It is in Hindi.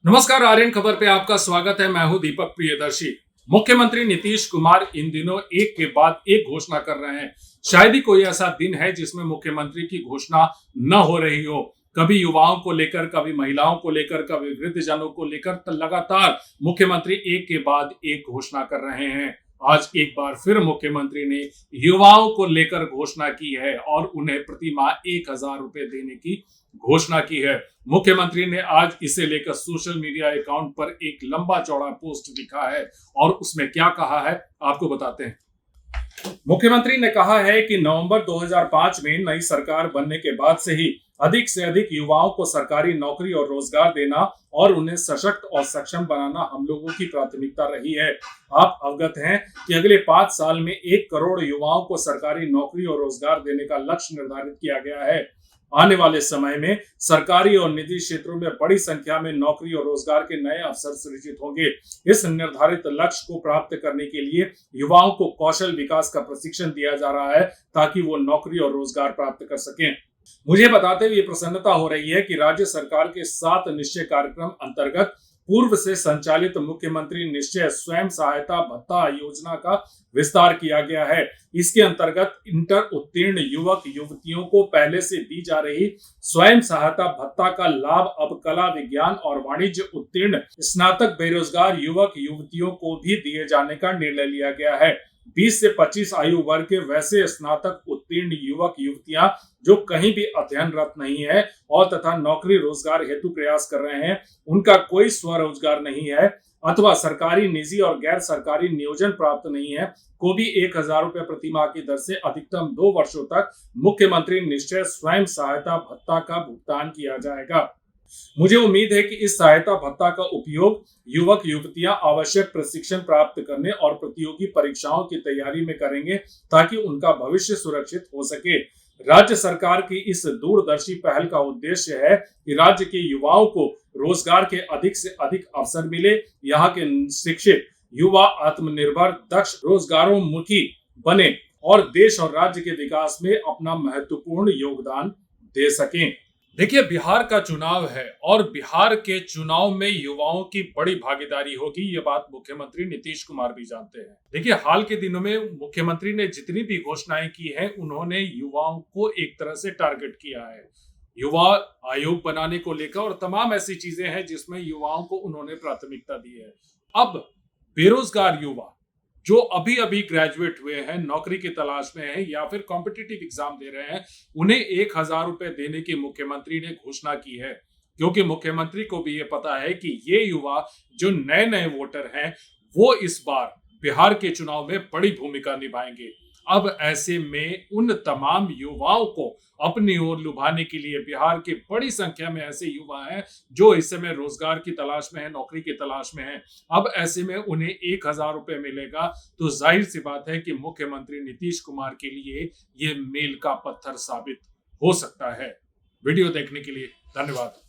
नमस्कार, आर्यन खबर पे आपका स्वागत है। मैं हूं दीपक प्रियदर्शी। मुख्यमंत्री नीतीश कुमार इन दिनों एक के बाद एक घोषणा कर रहे हैं। शायद ही कोई ऐसा दिन है जिसमें मुख्यमंत्री की घोषणा न हो रही हो। कभी युवाओं को लेकर, कभी महिलाओं को लेकर, कभी वृद्धजनों को लेकर लगातार मुख्यमंत्री एक के बाद एक घोषणा कर रहे हैं। आज एक बार फिर मुख्यमंत्री ने युवाओं को लेकर घोषणा की है और उन्हें प्रति माह 1,000 रुपए देने की घोषणा की है। मुख्यमंत्री ने आज इसे लेकर सोशल मीडिया अकाउंट पर एक लंबा चौड़ा पोस्ट लिखा है और उसमें क्या कहा है आपको बताते हैं। मुख्यमंत्री ने कहा है कि नवंबर 2005 में नई सरकार बनने के बाद से अधिक युवाओं को सरकारी नौकरी और रोजगार देना और उन्हें सशक्त और सक्षम बनाना हम लोगों की प्राथमिकता रही है। आप अवगत हैं कि अगले 5 साल में 1 करोड़ युवाओं को सरकारी नौकरी और रोजगार देने का लक्ष्य निर्धारित किया गया है। आने वाले समय में सरकारी और निजी क्षेत्रों में बड़ी संख्या में नौकरी और रोजगार के नए अवसर सृजित होंगे। इस निर्धारित लक्ष्य को प्राप्त करने के लिए युवाओं को कौशल विकास का प्रशिक्षण दिया जा रहा है ताकि वो नौकरी और रोजगार प्राप्त कर सकें। मुझे बताते हुए प्रसन्नता हो रही है कि राज्य सरकार के 7 निश्चय कार्यक्रम अंतर्गत पूर्व से संचालित मुख्यमंत्री निश्चय स्वयं सहायता भत्ता योजना का विस्तार किया गया है। इसके अंतर्गत इंटर उत्तीर्ण युवक युवतियों को पहले से दी जा रही स्वयं सहायता भत्ता का लाभ अब कला, विज्ञान और वाणिज्य उत्तीर्ण स्नातक बेरोजगार युवक युवतियों को भी दिए जाने का निर्णय लिया गया है। 20 से 25 आयु वर्ग के वैसे स्नातक उत्तीर्ण युवक युवतियां जो कहीं भी अध्ययनरत नहीं है और तथा नौकरी रोजगार हेतु प्रयास कर रहे हैं, उनका कोई स्वरोजगार नहीं है अथवा सरकारी, निजी और गैर सरकारी नियोजन प्राप्त नहीं है, को भी 1,000 रुपए प्रति माह की दर से अधिकतम 2 वर्षों तक मुख्यमंत्री निश्चय स्वयं सहायता भत्ता का भुगतान किया जाएगा। मुझे उम्मीद है कि इस सहायता भत्ता का उपयोग युवक युवतियां आवश्यक प्रशिक्षण प्राप्त करने और प्रतियोगी परीक्षाओं की तैयारी में करेंगे ताकि उनका भविष्य सुरक्षित हो सके। राज्य सरकार की इस दूरदर्शी पहल का उद्देश्य है कि राज्य के युवाओं को रोजगार के अधिक से अधिक अवसर मिले, यहाँ के शिक्षित युवा आत्मनिर्भर, दक्ष, रोजगारोन्मुखी बने और देश और राज्य के विकास में अपना महत्वपूर्ण योगदान दे सकें। देखिए, बिहार का चुनाव है और बिहार के चुनाव में युवाओं की बड़ी भागीदारी होगी, ये बात मुख्यमंत्री नीतीश कुमार भी जानते हैं। देखिए, हाल के दिनों में मुख्यमंत्री ने जितनी भी घोषणाएं की हैं, उन्होंने युवाओं को एक तरह से टारगेट किया है। युवा आयोग बनाने को लेकर और तमाम ऐसी चीजें हैं जिसमें युवाओं को उन्होंने प्राथमिकता दी है। अब बेरोजगार युवा जो अभी अभी ग्रेजुएट हुए हैं, नौकरी की तलाश में हैं या फिर कॉम्पिटिटिव एग्जाम दे रहे हैं, उन्हें 1,000 रुपए देने की मुख्यमंत्री ने घोषणा की है, क्योंकि मुख्यमंत्री को भी ये पता है कि ये युवा जो नए नए वोटर हैं, वो इस बार बिहार के चुनाव में बड़ी भूमिका निभाएंगे। अब ऐसे में उन तमाम युवाओं को अपनी ओर लुभाने के लिए बिहार की बड़ी संख्या में ऐसे युवा हैं जो इस समय रोजगार की तलाश में है, नौकरी की तलाश में है। अब ऐसे में उन्हें 1,000 रुपए मिलेगा तो जाहिर सी बात है कि मुख्यमंत्री नीतीश कुमार के लिए ये मील का पत्थर साबित हो सकता है। वीडियो देखने के लिए धन्यवाद।